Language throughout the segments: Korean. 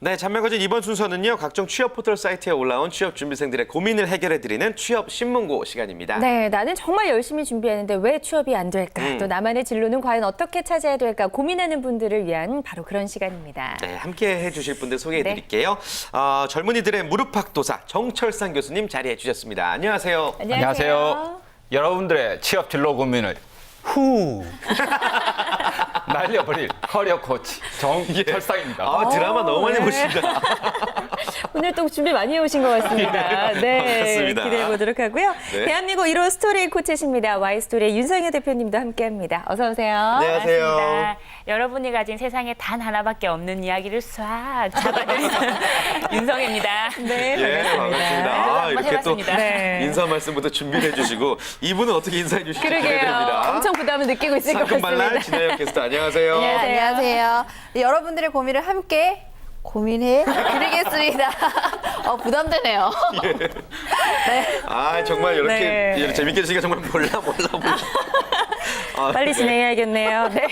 네, 잔매거진 이번 순서는요. 각종 취업 포털 사이트에 올라온 취업 준비생들의 고민을 해결해드리는 취업 신문고 시간입니다. 네, 나는 정말 열심히 준비했는데 왜 취업이 안 될까? 또 나만의 진로는 과연 어떻게 찾아야 될까? 고민하는 분들을 위한 바로 그런 시간입니다. 네, 함께 해주실 분들 소개해드릴게요. 젊은이들의 무릎팍도사 정철상 교수님 자리해 주셨습니다. 안녕하세요. 안녕하세요. 여러분들의 취업 진로 고민을 후 날려버릴 커리어 코치 정철상입니다. 드라마 너무 많이 보신다. 오늘 또 준비 많이 해오신 것 같습니다. 네, 반갑습니다. 기대해 보도록 하고요. 네. 대한민국 1호 스토리 코치십니다. Y스토리의 윤성현 대표님도 함께합니다. 어서 오세요. 안녕하세요. 반갑습니다. 여러분이 가진 세상에 단 하나밖에 없는 이야기를 싹 잡아드리는 윤성입니다. 네, 예, 반갑습니다. 한번 이렇게 또 해봤습니다. 네. 인사 말씀부터 준비해 주시고 이분은 어떻게 인사해 주실지 그러게요. 기대됩니다. 엄청 부담을 느끼고 있을 것 상큼발랄 같습니다. 진아영 게스트 안녕하세요. 네. 안녕하세요. 여러분들의 고민을 함께 고민해 드리겠습니다. 부담되네요. 정말 이렇게 네. 재밌게 해주시니까 정말 몰라. 빨리 진행해야겠네요. 네.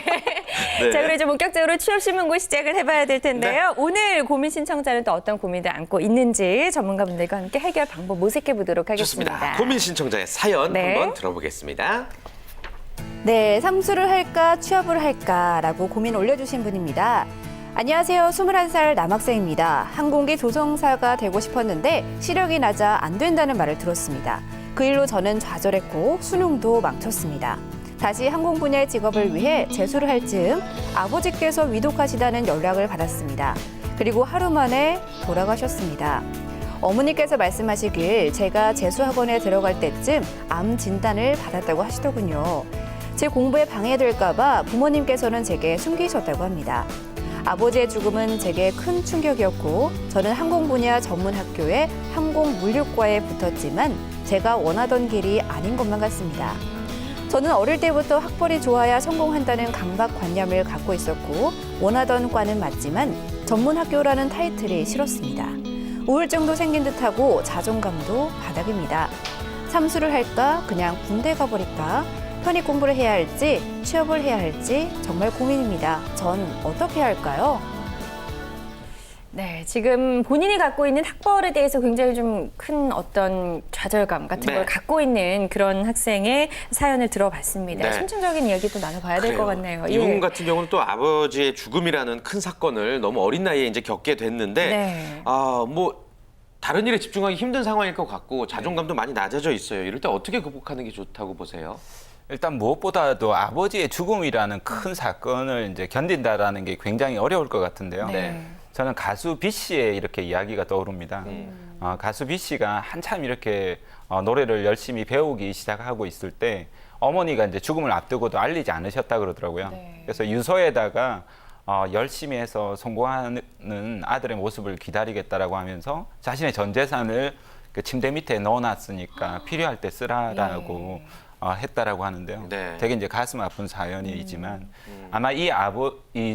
네. 자, 그럼 이제 본격적으로 취업신문고 시작을 해봐야 될 텐데요. 오늘 고민 신청자는 또 어떤 고민을 안고 있는지 전문가분들과 함께 해결 방법 모색해 보도록 하겠습니다. 좋습니다. 고민 신청자의 사연 네. 한번 들어보겠습니다. 네, 상수를 할까 취업을 할까라고 고민 올려주신 분입니다. 안녕하세요. 21살 남학생입니다. 항공기 조종사가 되고 싶었는데 시력이 낮아 안 된다는 말을 들었습니다. 그 일로 저는 좌절했고 수능도 망쳤습니다. 다시 항공 분야의 직업을 위해 재수를 할 즈음 아버지께서 위독하시다는 연락을 받았습니다. 그리고 하루 만에 돌아가셨습니다. 어머니께서 말씀하시길 제가 재수학원에 들어갈 때쯤 암 진단을 받았다고 하시더군요. 제 공부에 방해될까 봐 부모님께서는 제게 숨기셨다고 합니다. 아버지의 죽음은 제게 큰 충격이었고 저는 항공 분야 전문 학교에 항공물류과에 붙었지만 제가 원하던 길이 아닌 것만 같습니다. 저는 어릴 때부터 학벌이 좋아야 성공한다는 강박관념을 갖고 있었고 원하던 과는 맞지만 전문 학교라는 타이틀이 싫었습니다. 우울증도 생긴 듯하고 자존감도 바닥입니다. 삼수를 할까 그냥 군대 가버릴까 편입 공부를 해야 할지 취업을 해야 할지 정말 고민입니다. 전 어떻게 해야 할까요? 네, 지금 본인이 갖고 있는 학벌에 대해서 굉장히 좀 큰 어떤 좌절감 같은 네. 걸 갖고 있는 그런 학생의 사연을 들어봤습니다. 네. 심층적인 이야기도 나눠봐야 될 것 같네요. 이분 같은 경우는 또 아버지의 죽음이라는 큰 사건을 너무 어린 나이에 이제 겪게 됐는데, 네. 다른 일에 집중하기 힘든 상황일 것 같고 자존감도 많이 낮아져 있어요. 이럴 때 어떻게 극복하는 게 좋다고 보세요? 일단 무엇보다도 아버지의 죽음이라는 큰 사건을 이제 견딘다라는 게 굉장히 어려울 것 같은데요. 네. 저는 가수 B 씨의 이렇게 이야기가 떠오릅니다. 가수 B 씨가 한참 이렇게 노래를 열심히 배우기 시작하고 있을 때 어머니가 이제 죽음을 앞두고도 알리지 않으셨다 그러더라고요. 네. 그래서 유서에다가 열심히 해서 성공하는 아들의 모습을 기다리겠다라고 하면서 자신의 전 재산을 그 침대 밑에 넣어놨으니까 필요할 때 쓰라라고 했다라고 하는데요. 네. 되게 이제 가슴 아픈 사연이지만 아마 이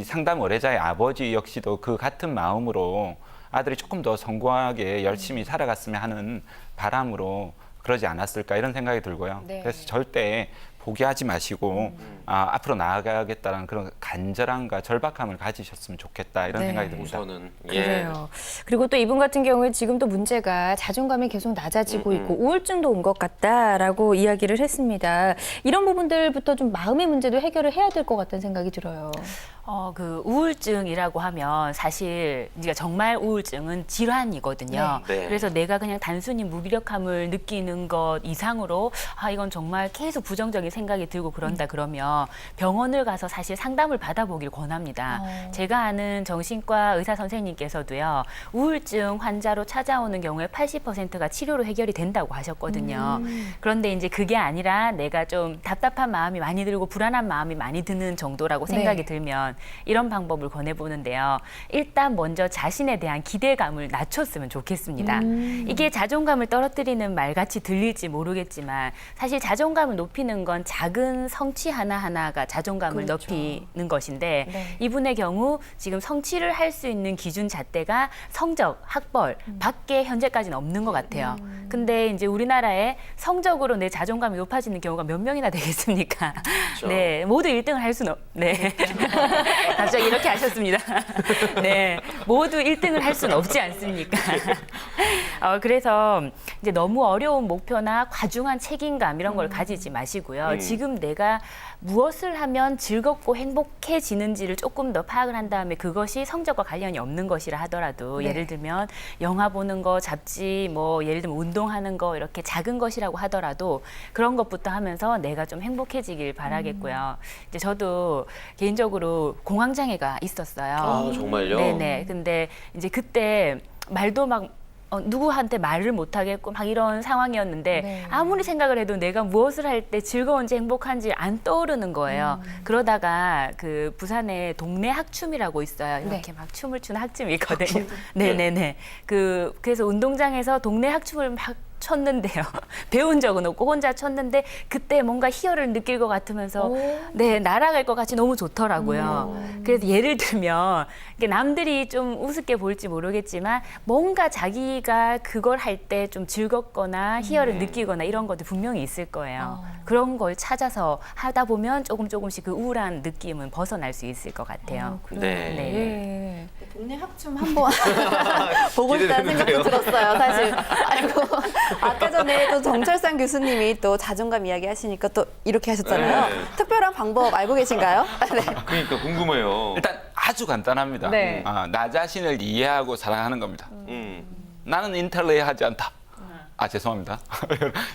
상담 의뢰자의 아버지 역시도 그 같은 마음으로 아들이 조금 더 성공하게 열심히 살아갔으면 하는 바람으로 그러지 않았을까 이런 생각이 들고요. 네. 그래서 절대 포기하지 마시고 앞으로 나아가겠다는 그런 간절함과 절박함을 가지셨으면 좋겠다 이런 네. 생각이 듭니다. 우선은 그래요. 그리고 또 이분 같은 경우에 지금 또 문제가 자존감이 계속 낮아지고 있고 우울증도 온 것 같다라고 이야기를 했습니다. 이런 부분들부터 좀 마음의 문제도 해결을 해야 될 것 같다는 생각이 들어요. 그 우울증이라고 하면 사실 그러니까 정말 우울증은 질환이거든요. 네. 그래서 내가 그냥 단순히 무기력함을 느끼는 것 이상으로 이건 정말 계속 부정적인 생각이 들고 그런다 그러면 병원을 가서 사실 상담을 받아보길 권합니다. 제가 아는 정신과 의사 선생님께서도요. 우울증 환자로 찾아오는 경우에 80%가 치료로 해결이 된다고 하셨거든요. 그런데 이제 그게 아니라 내가 좀 답답한 마음이 많이 들고 불안한 마음이 많이 드는 정도라고 생각이 들면 이런 방법을 권해보는데요. 일단 먼저 자신에 대한 기대감을 낮췄으면 좋겠습니다. 이게 자존감을 떨어뜨리는 말같이 들릴지 모르겠지만 사실 자존감을 높이는 건 작은 성취 하나하나가 자존감을 그렇죠. 높이는 것인데 네. 이분의 경우 지금 성취를 할 수 있는 기준 잣대가 성적, 학벌 밖에 현재까지는 없는 것 같아요. 근데 이제 우리나라에 성적으로 내 자존감이 높아지는 경우가 몇 명이나 되겠습니까? 그렇죠. 네, 모두 1등을 할 수는 네. 갑자기 이렇게 하셨습니다. 네, 모두 1등을 할 수는 없지 않습니까? 그래서 이제 너무 어려운 목표나 과중한 책임감 이런 걸 가지지 마시고요. 지금 내가 무엇을 하면 즐겁고 행복해지는지를 조금 더 파악을 한 다음에 그것이 성적과 관련이 없는 것이라 하더라도 예를 들면 영화 보는 거, 잡지, 뭐 예를 들면 운동하는 거 이렇게 작은 것이라고 하더라도 그런 것부터 하면서 내가 좀 행복해지길 바라겠고요. 이제 저도 개인적으로 공황장애가 있었어요. 아, 정말요? 네네. 근데 이제 그때 말도 막 누구한테 말을 못 하겠고 막 이런 상황이었는데 네. 아무리 생각을 해도 내가 무엇을 할 때 즐거운지 행복한지 안 떠오르는 거예요. 그러다가 그 부산에 동네 학춤이라고 있어요. 이렇게 막 춤을 추는 학춤이 있거든요. 네네네. 그래서 운동장에서 동네 학춤을 막 췄는데요. 배운 적은 없고 혼자 췄는데 그때 뭔가 희열을 느낄 것 같으면서 네, 날아갈 것 같이 너무 좋더라고요. 그래서 예를 들면 이게 남들이 좀 우습게 볼지 모르겠지만 뭔가 자기가 그걸 할 때 좀 즐겁거나 희열을 느끼거나 이런 것도 분명히 있을 거예요. 그런 걸 찾아서 하다 보면 조금씩 그 우울한 느낌은 벗어날 수 있을 것 같아요. 네. 네. 예. 동네 학춤 한번 보고 싶다는 생각도 기대되는데요. 들었어요, 사실. 아이고, 아까 전에 또 정철상 교수님이 또 자존감 이야기 하시니까 또 이렇게 하셨잖아요. 네. 특별한 방법 알고 계신가요? 네. 그러니까 궁금해요. 일단 아주 간단합니다. 네. 나 자신을 이해하고 사랑하는 겁니다. 음. 나는 인텔레이하지 않다. 죄송합니다.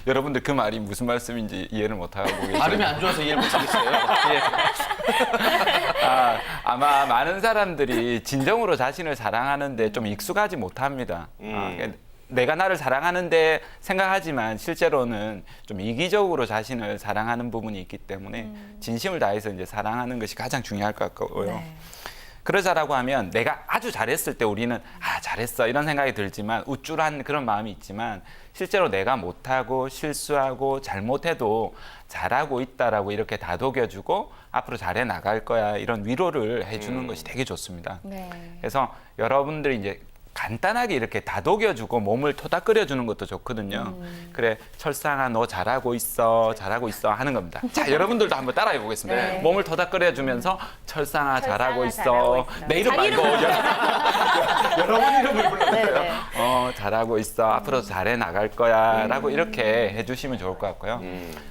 여러분들 그 말이 무슨 말씀인지 이해를 못하고 계시죠. 발음이 안 좋아서 이해를 못하겠어요. 예. 아마 많은 사람들이 진정으로 자신을 사랑하는데 좀 익숙하지 못합니다. 그러니까 내가 나를 사랑하는데 생각하지만 실제로는 좀 이기적으로 자신을 사랑하는 부분이 있기 때문에 진심을 다해서 이제 사랑하는 것이 가장 중요할 것 같고요. 네. 그러자라고 하면 내가 아주 잘했을 때 우리는 잘했어 이런 생각이 들지만 우쭐한 그런 마음이 있지만 실제로 내가 못하고 실수하고 잘못해도 잘하고 있다라고 이렇게 다독여주고 앞으로 잘해 나갈 거야 이런 위로를 해주는 것이 되게 좋습니다. 네. 그래서 여러분들이 이제 간단하게 이렇게 다독여주고 몸을 토닥거려주는 것도 좋거든요. 그래, 철상아 너 잘하고 있어 하는 겁니다. 자, 여러분들도 한번 따라해 보겠습니다. 네. 몸을 토닥거려주면서 철상아 잘하고 있어. 잘하고 있어. 내 이름 말고 여러분 이름을 불러주세요. 네, 네. 잘하고 있어. 앞으로 잘해 나갈 거야. 라고 이렇게 해주시면 좋을 것 같고요.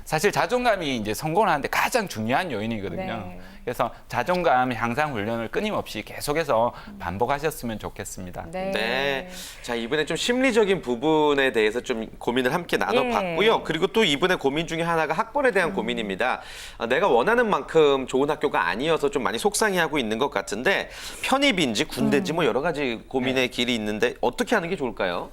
사실 자존감이 이제 성공을 하는데 가장 중요한 요인이거든요. 네. 그래서 자존감 향상 훈련을 끊임없이 계속해서 반복하셨으면 좋겠습니다. 네. 네. 자, 이번에 좀 심리적인 부분에 대해서 좀 고민을 함께 나눠봤고요. 예. 그리고 또 이번에 고민 중에 하나가 학벌에 대한 고민입니다. 내가 원하는 만큼 좋은 학교가 아니어서 좀 많이 속상해하고 있는 것 같은데 편입인지 군대인지 뭐 여러 가지 고민의 길이 있는데 어떻게 하는 게 좋을까요?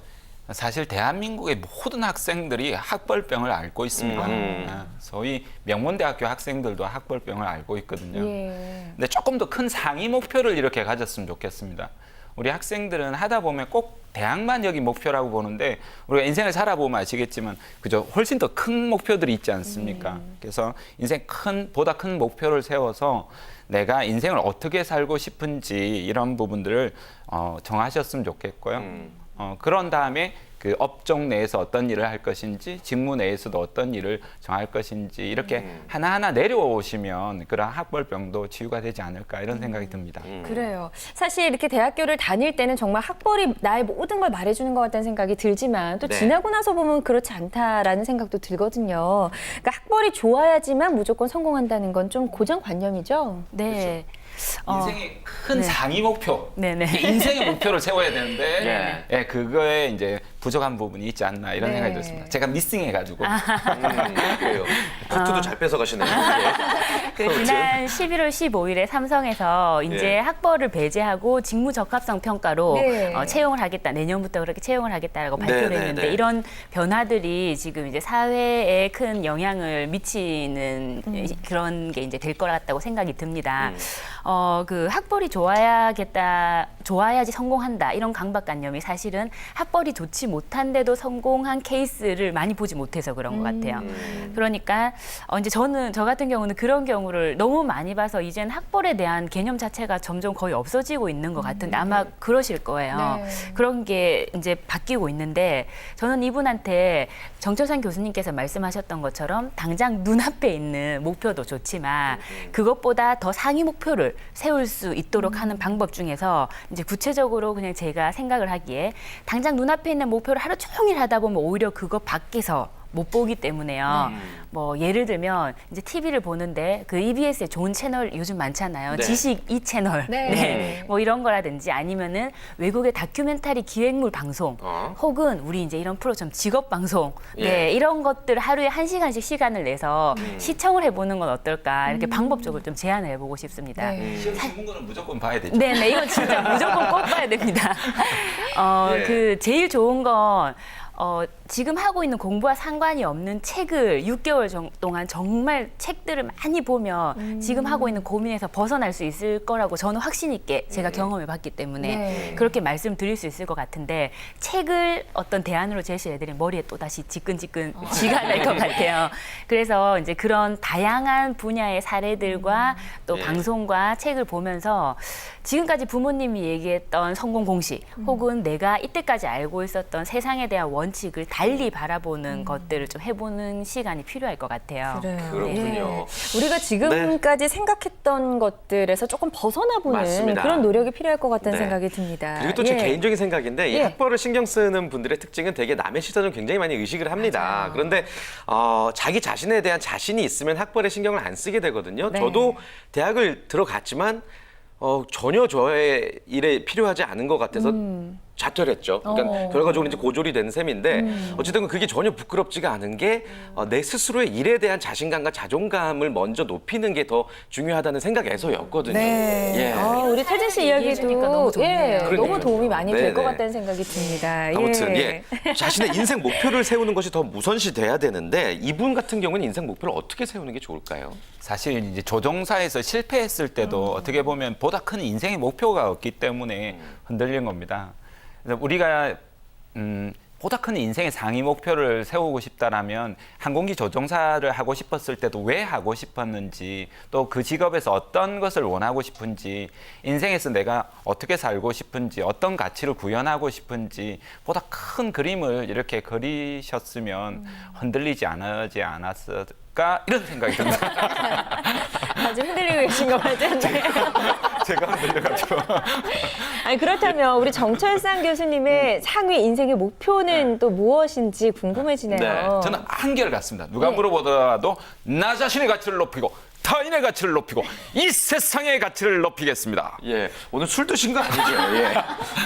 사실 대한민국의 모든 학생들이 학벌병을 앓고 있습니다. 소위 명문대학교 학생들도 학벌병을 앓고 있거든요. 예. 근데 조금 더 큰 상위 목표를 이렇게 가졌으면 좋겠습니다. 우리 학생들은 하다 보면 꼭 대학만 여기 목표라고 보는데 우리가 인생을 살아보면 아시겠지만 그저 훨씬 더 큰 목표들이 있지 않습니까? 그래서 인생 보다 큰 목표를 세워서 내가 인생을 어떻게 살고 싶은지 이런 부분들을 정하셨으면 좋겠고요. 그런 다음에 그 업종 내에서 어떤 일을 할 것인지 직무 내에서도 어떤 일을 정할 것인지 이렇게 하나하나 내려오시면 그런 학벌병도 치유가 되지 않을까 이런 생각이 듭니다. 그래요. 사실 이렇게 대학교를 다닐 때는 정말 학벌이 나의 모든 걸 말해주는 것 같다는 생각이 들지만 또 네. 지나고 나서 보면 그렇지 않다라는 생각도 들거든요. 그러니까 학벌이 좋아야지만 무조건 성공한다는 건 좀 고정관념이죠. 네. 인생의 큰 네. 상위 목표, 네네. 인생의 목표를 세워야 되는데 네. 예, 그거에 이제 부족한 부분이 있지 않나 이런 네. 생각이 들었습니다. 제가 미싱해가지고 그래요. 코트도 잘 뺏어가시네요. 그 지난 11월 15일에 삼성에서 이제 예. 학벌을 배제하고 직무 적합성 평가로 네. 채용을 하겠다. 내년부터 그렇게 채용을 하겠다라고 발표를 네, 네, 했는데 네. 이런 변화들이 지금 이제 사회에 큰 영향을 미치는 그런 게 이제 될 것 같다고 생각이 듭니다. 그 학벌이 좋아야지 성공한다 이런 강박관념이 사실은 학벌이 좋지 못한데도 성공한 케이스를 많이 보지 못해서 그런 것 같아요. 그러니까 이제 저 같은 경우는 그런 경우를 너무 많이 봐서 이제는 학벌에 대한 개념 자체가 점점 거의 없어지고 있는 것 같은데 아마 그러실 거예요. 네. 그런 게 이제 바뀌고 있는데 저는 이분한테 정철산 교수님께서 말씀하셨던 것처럼 당장 눈앞에 있는 목표도 좋지만 그것보다 더 상위 목표를 세울 수 있도록 하는 방법 중에서 이제 구체적으로 그냥 제가 생각을 하기에 당장 눈앞에 있는 목표를 하루 종일 하다 보면 오히려 그거 밖에서 못 보기 때문에요. 뭐 예를 들면 이제 TV를 보는데 그 EBS에 좋은 채널 요즘 많잖아요. 네. 지식 이 채널, 네. 뭐 이런 거라든지 아니면은 외국의 다큐멘터리 기획물 방송, 혹은 우리 이제 이런 프로처럼 직업 방송, 네 이런 것들 하루에 1시간씩 시간을 내서 시청을 해보는 건 어떨까 이렇게 방법적으로 좀 제안을 해보고 싶습니다. 네. 시험 치는 거는 무조건 봐야 되죠. 네네, 이건 진짜 무조건 꼭 봐야 됩니다. 예. 그 제일 좋은 건 지금 하고 있는 공부와 상관이 없는 책을 6개월 동안 정말 책들을 많이 보면 지금 하고 있는 고민에서 벗어날 수 있을 거라고 저는 확신 있게 제가 경험해 봤기 때문에 네. 그렇게 말씀드릴 수 있을 것 같은데 책을 어떤 대안으로 제시해드린 머리에 또다시 지끈지끈 쥐가 날 것 같아요. 그래서 이제 그런 다양한 분야의 사례들과 또 예. 방송과 책을 보면서 지금까지 부모님이 얘기했던 성공 공식 혹은 내가 이때까지 알고 있었던 세상에 대한 원칙을 달리 바라보는 것들을 좀 해보는 시간이 필요할 것 같아요. 그래요. 그렇군요. 예. 우리가 지금까지 생각했던 것들에서 조금 벗어나보는 맞습니다. 그런 노력이 필요할 것 같다는 네. 생각이 듭니다. 그리고 또 제 예. 개인적인 생각인데 이 예. 학벌을 신경 쓰는 분들의 특징은 되게 남의 시선을 굉장히 많이 의식을 합니다. 맞아요. 그런데 자기 자신에 대한 자신이 있으면 학벌에 신경을 안 쓰게 되거든요. 네. 저도 대학을 들어갔지만 전혀 저의 일에 필요하지 않은 것 같아서 자퇴했죠. 그러니까 결과적으로 이제 고졸이 된 셈인데 어쨌든 그게 전혀 부끄럽지가 않은 게 내 스스로의 일에 대한 자신감과 자존감을 먼저 높이는 게 더 중요하다는 생각에서였거든요. 네. 예. 우리 태진 씨 얘기해 주니까 이야기도 너무 좋네요. 예, 그러니까요. 너무 도움이 많이 될 것 네네. 같다는 생각이 듭니다. 아무튼 예. 자신의 인생 목표를 세우는 것이 더 우선시 돼야 되는데 이분 같은 경우는 인생 목표를 어떻게 세우는 게 좋을까요? 사실 이제 조종사에서 실패했을 때도 어떻게 보면 보다 큰 인생의 목표가 없기 때문에 흔들린 겁니다. 그래서 우리가 보다 큰 인생의 상위 목표를 세우고 싶다라면 항공기 조종사를 하고 싶었을 때도 왜 하고 싶었는지 또 그 직업에서 어떤 것을 원하고 싶은지 인생에서 내가 어떻게 살고 싶은지 어떤 가치를 구현하고 싶은지 보다 큰 그림을 이렇게 그리셨으면 흔들리지 않았을까 이런 생각이 듭니다. 아주 흔들리고 계신 것 같은데. 제가 흔들려가지고. 아니 그렇다면 우리 정철상 교수님의 상위 인생의 목표는 또 무엇인지 궁금해지네요. 네, 저는 한결 같습니다. 누가 네. 물어보더라도 나 자신의 가치를 높이고 타인의 가치를 높이고 이 세상의 가치를 높이겠습니다. 예. 오늘 술 드신 거 아니죠? 예.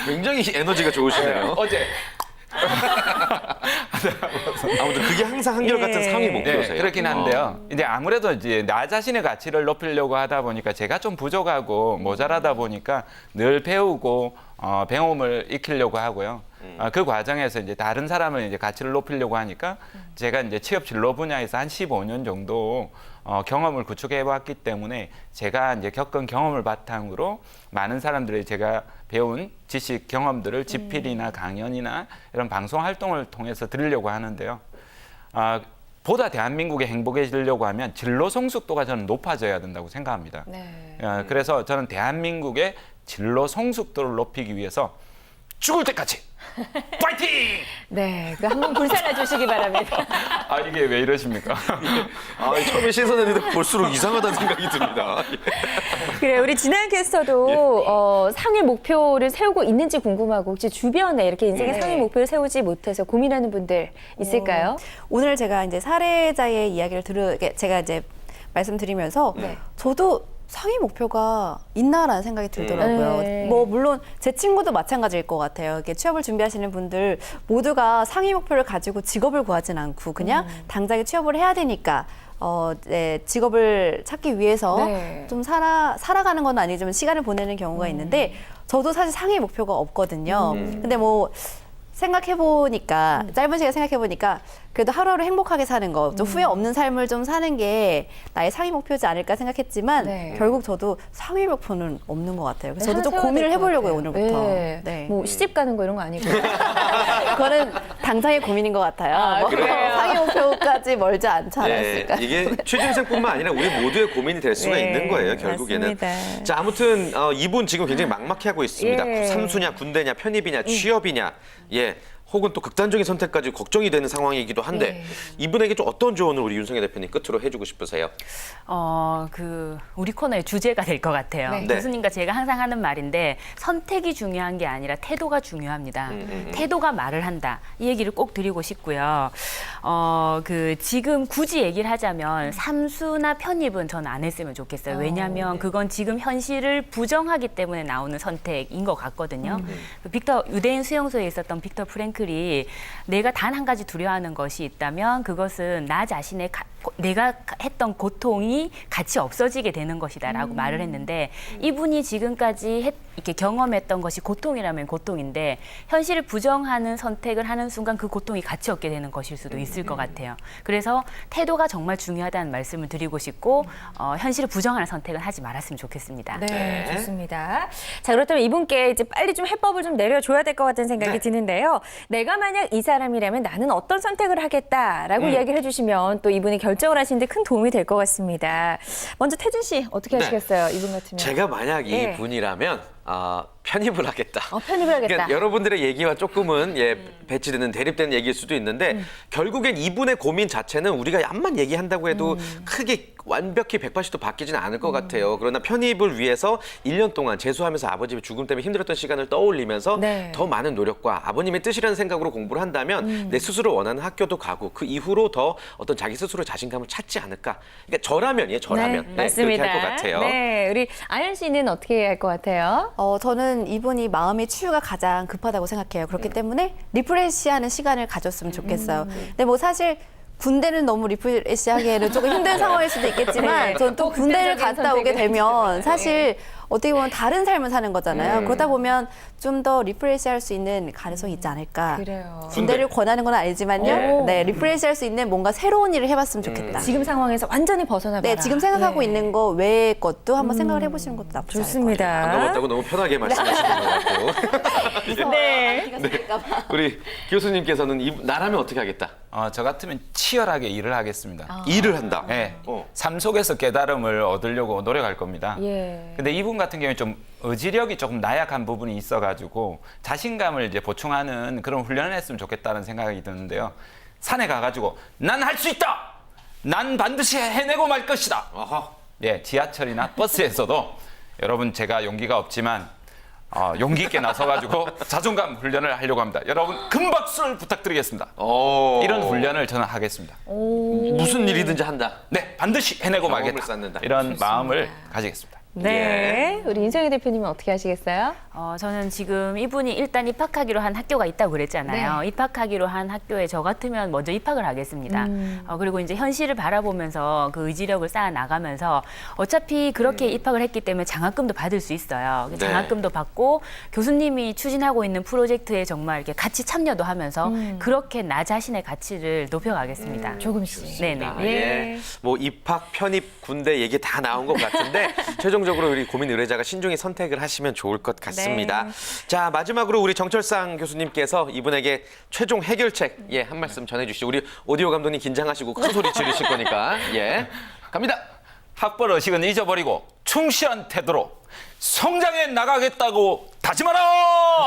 굉장히 에너지가 좋으시네요. 어제 아무튼 그게 항상 한결같은 예. 상위 네, 목표세요. 그렇긴 한데요. 이제 아무래도 이제 나 자신의 가치를 높이려고 하다 보니까 제가 좀 부족하고 모자라다 보니까 늘 배우고 배움을 익히려고 하고요. 그 과정에서 이제 다른 사람을 이제 가치를 높이려고 하니까 제가 이제 취업 진로 분야에서 한 15년 정도 경험을 구축해 왔기 때문에 제가 이제 겪은 경험을 바탕으로 많은 사람들이 제가 배운 지식 경험들을 집필이나 강연이나 이런 방송 활동을 통해서 드리려고 하는데요. 보다 대한민국이 행복해지려고 하면 진로 성숙도가 저는 높아져야 된다고 생각합니다. 네. 그래서 저는 대한민국의 진로 성숙도를 높이기 위해서 죽을 때까지 파이팅! 네, 그 한번 불살라 주시기 바랍니다. 아 이게 왜 이러십니까? 처음에 신선했는데 볼수록 이상하다는 생각이 듭니다. 그래, 우리 진한 캐스터도 상위 목표를 세우고 있는지 궁금하고 혹시 주변에 이렇게 인생의 상위 목표를 세우지 못해서 고민하는 분들 있을까요? 오늘 제가 이제 사례자의 이야기를 제가 이제 말씀드리면서 저도 상위 목표가 있나라는 생각이 들더라고요. 네. 뭐 물론 제 친구도 마찬가지일 것 같아요. 이렇게 취업을 준비하시는 분들 모두가 상위 목표를 가지고 직업을 구하진 않고 그냥 당장에 취업을 해야 되니까 직업을 찾기 위해서 네. 좀 살아가는 건 아니지만 시간을 보내는 경우가 있는데 저도 사실 상위 목표가 없거든요. 근데 뭐 생각해보니까 짧은 시간 생각해보니까 그래도 하루하루 행복하게 사는 거, 좀 후회 없는 삶을 좀 사는 게 나의 상위 목표지 않을까 생각했지만 네. 결국 저도 상위 목표는 없는 것 같아요. 그래서 저도 하나 좀 세워야 고민을 될것 해보려고요, 같아요. 오늘부터. 네. 네. 뭐 시집 가는 거 이런 거 아니고요. 그거는 당장의 고민인 것 같아요. 뭐 그래요? 상위 목표까지 멀지 않지 않았을까. 이게 최준생뿐만 아니라 우리 모두의 고민이 될 수가 네, 있는 거예요, 결국에는. 맞습니다. 자, 아무튼 이분 지금 굉장히 막막해하고 있습니다. 예. 삼수냐, 군대냐, 편입이냐, 취업이냐, 예. 혹은 또 극단적인 선택까지 걱정이 되는 상황이기도 한데 예. 이분에게 좀 어떤 조언을 우리 윤성혜 대표님 끝으로 해주고 싶으세요? 우리 코너의 주제가 될 것 같아요. 네. 교수님과 제가 항상 하는 말인데 선택이 중요한 게 아니라 태도가 중요합니다. 태도가 말을 한다. 이 얘기를 꼭 드리고 싶고요. 지금 굳이 얘기를 하자면 삼수나 편입은 저는 안 했으면 좋겠어요. 왜냐하면 그건 지금 현실을 부정하기 때문에 나오는 선택인 것 같거든요. 유대인 수용소에 있었던 빅터 프랭클이 내가 단 한 가지 두려워하는 것이 있다면 그것은 나 자신의 내가 했던 고통이 같이 없어지게 되는 것이다라고 말을 했는데 이분이 지금까지 이렇게 경험했던 것이 고통이라면 고통인데 현실을 부정하는 선택을 하는 순간 그 고통이 같이 없게 되는 것일 수도 있을 것 같아요. 그래서 태도가 정말 중요하다는 말씀을 드리고 싶고 현실을 부정하는 선택은 하지 말았으면 좋겠습니다. 네, 네. 좋습니다. 자, 그렇다면 이분께 이제 빨리 좀 해법을 좀 내려줘야 될 것 같은 생각이 네. 드는데요. 내가 만약 이 사람이라면 나는 어떤 선택을 하겠다라고 이야기를 해주시면 또 이분이 결정을 하시는데 큰 도움이 될 것 같습니다. 먼저 태준 씨 어떻게 네. 하시겠어요? 이분 같으면. 제가 만약 예. 이분이라면 편입을 하겠다. 편입을 하겠다. 그러니까 여러분들의 얘기와 조금은 배치되는 대립되는 얘기일 수도 있는데 결국엔 이분의 고민 자체는 우리가 암만 얘기한다고 해도 크게 완벽히 180도 바뀌지는 않을 것 같아요. 그러나 편입을 위해서 1년 동안 재수하면서 아버지 죽음 때문에 힘들었던 시간을 떠올리면서 네. 더 많은 노력과 아버님의 뜻이라는 생각으로 공부를 한다면 내 스스로 원하는 학교도 가고 그 이후로 더 어떤 자기 스스로 자신감을 찾지 않을까. 그러니까 저라면이에요. 저라면. 네, 네, 맞습니다. 그렇게 할 것 같아요. 네, 우리 아연 씨는 어떻게 할 것 같아요? 저는 이분이 마음의 치유가 가장 급하다고 생각해요. 그렇기 때문에 리프레시하는 시간을 가졌으면 좋겠어요. 근데 뭐 사실 군대는 너무 리프레시하기에는 조금 힘든 상황일 수도 있겠지만 저는 또 군대를 갔다 오게 되면 사실 어떻게 보면 다른 삶을 사는 거잖아요. 그러다 보면 좀 더 리프레시할 수 있는 가능성이 있지 않을까. 그래요. 군대를 권하는 건 아니지만요. 네, 리프레시할 수 있는 뭔가 새로운 일을 해봤으면 좋겠다. 지금 상황에서 완전히 벗어나봐라. 네, 지금 생각하고 예. 있는 거 외의 것도 한번 생각을 해보시는 것도 나쁘지 않을 것 좋습니다. 안 넘었다고 너무 편하게 말씀하시는 것 같고. 네. 우리 교수님께서는 나라면 어떻게 하겠다? 저 같으면 치열하게 일을 하겠습니다. 일을 한다. 네. 어. 삶 속에서 깨달음을 얻으려고 노력할 겁니다. 예. 근데 이분 같은 경우에 좀 의지력이 조금 나약한 부분이 있어가지고 자신감을 이제 보충하는 그런 훈련을 했으면 좋겠다는 생각이 드는데요. 산에 가가지고 난 할 수 있다! 난 반드시 해내고 말 것이다! 아하. 예, 지하철이나 버스에서도 여러분 제가 용기가 없지만 용기 있게 나서가지고 자존감 훈련을 하려고 합니다. 여러분 큰 박수를 부탁드리겠습니다. 이런 훈련을 저는 하겠습니다. 무슨 일이든지 한다. 네, 반드시 해내고 경험을 말겠다. 쌓는다. 이런 마음을 가지겠습니다. 네. 우리 인성희 대표님은 어떻게 하시겠어요? 저는 지금 이분이 일단 입학하기로 한 학교가 있다고 그랬잖아요. 네. 입학하기로 한 학교에 저 같으면 먼저 입학을 하겠습니다. 그리고 이제 현실을 바라보면서 그 의지력을 쌓아 나가면서 어차피 그렇게 입학을 했기 때문에 장학금도 받을 수 있어요. 네. 장학금도 받고 교수님이 추진하고 있는 프로젝트에 정말 이렇게 같이 참여도 하면서 그렇게 나 자신의 가치를 높여가겠습니다. 조금씩. 네네. 아, 예. 예. 뭐 입학, 편입, 군대 얘기 다 나온 것 같은데 최종적으로 우리 고민 의뢰자가 신중히 선택을 하시면 좋을 것 같습니다. 자, 마지막으로 우리 정철상 교수님께서 이분에게 최종 해결책 한 말씀 전해주시죠. 우리 오디오 감독님 긴장하시고 큰 소리 지르실 거니까 갑니다. 학벌 의식은 잊어버리고 충실한 태도로 성장해 나가겠다고 다짐하라!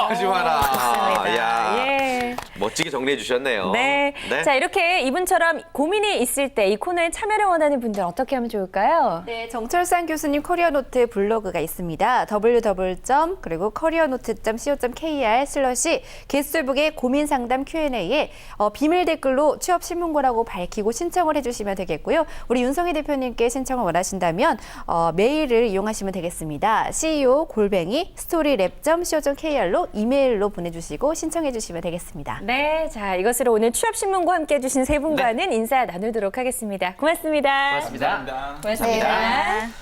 하지 마라. 맞습니다. 야, 예. 멋지게 정리해 주셨네요. 네. 자, 이렇게 이분처럼 고민이 있을 때 이 코너에 참여를 원하는 분들 어떻게 하면 좋을까요? 네, 정철상 교수님 커리어노트 블로그가 있습니다. www. 그리고 커리어노트.co.kr/게스트북의 고민상담 Q&A에 비밀 댓글로 취업 신문고라고 밝히고 신청을 해주시면 되겠고요. 우리 윤성희 대표님께 신청을 원하신다면 메일을 이용하시면 되겠습니다. ceo@story랩.co.kr로 이메일로 보내주시고 신청해 주시면 되겠습니다. 네. 자, 이것으로 오늘 취업신문고 함께 해주신 세 분과는 인사 나누도록 하겠습니다. 고맙습니다. 고맙습니다. 감사합니다. 고맙습니다.